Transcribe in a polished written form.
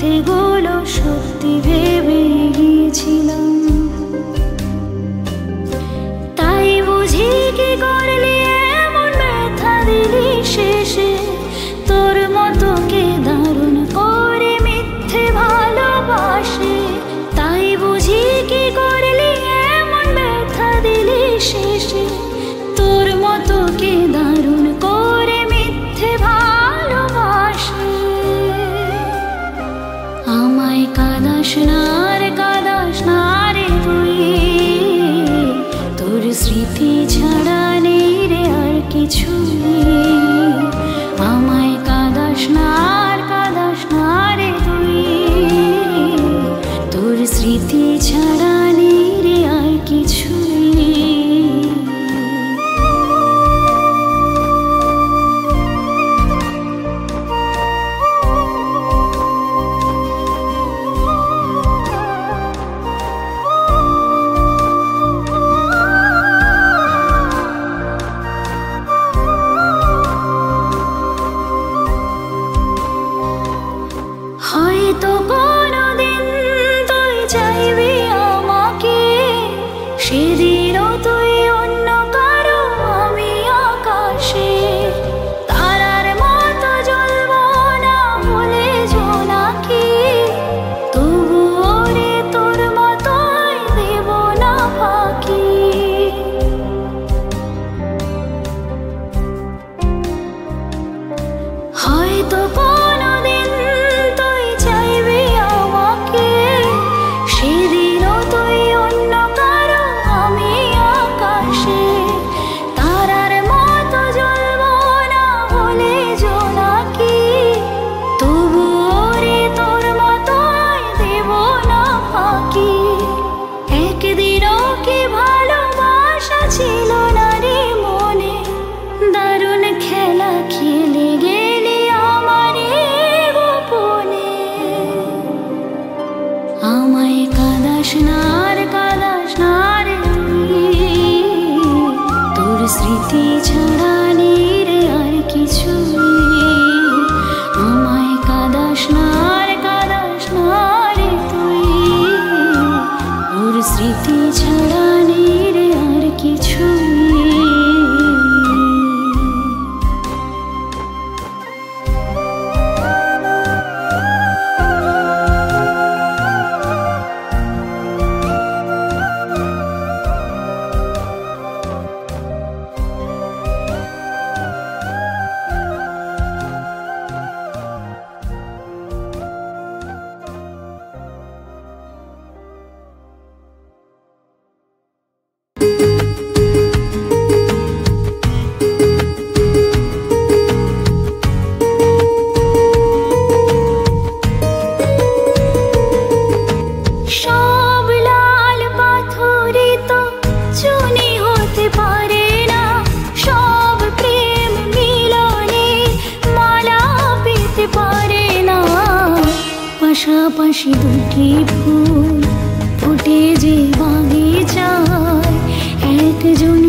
মিথ্যেগুলো সত্যি ভেবে গিয়েছিলাম। তাই বুঝি কি করলি এমন ব্যথা দিলি শেষে, তোর মতো কে দারুণ করে মিথ্যে ভালোবাসে। তাই বুঝি কি করলি এমন ব্যথা দিলি শেষে, তোর মতো কে দারুণ করে মিথ্যে ভালোবাসে। আমায় কাঁদাস না রে তুই, তোর স্মৃতি ছাড়া নেই রে আর কিছু। আমায় কাঁদাস না রে তুই, তোর স্মৃতি ছাড়া নেই রে আর কিছু। হয়তো কোনোদিন তুই চাইবি আমাকে, সেদিনও তুই অন্য কারো আমি আকাশে। তারার মতো জ্বলবো না বলে জোনাকি, তবুও রে তোর মতোই দেব না ফাঁকি। হয়তো কোনোদিন তুই চাইবি আমাকে, সেদিনও তুই অন্য কারো আমি আকাশে। তারার মতো জ্বলবো না বলে জোনাকি, তবুও রে তোর মতোই দেব না ফাঁকি। একদিনও কি ভালোবাসা ছিল না রে মনে, দারুণ খেলা খেলে গেলি আমার গোপনে। আমায় কাঁদাস না রে তুই, তোর স্মৃতি ছাড়া নেই রে আর কিছু। আমায় কাঁদাস না রে তুই, তোর স্মৃতি ছাড়া নেই রে আর কিছু। সব লাল পাথরই তো চুনি হতে পারে না, সব প্রেম মিলনে মালা পেতে পারে না। পাশাপাশি দুটি ফুল ফুটে যে বাগিচায়, একজন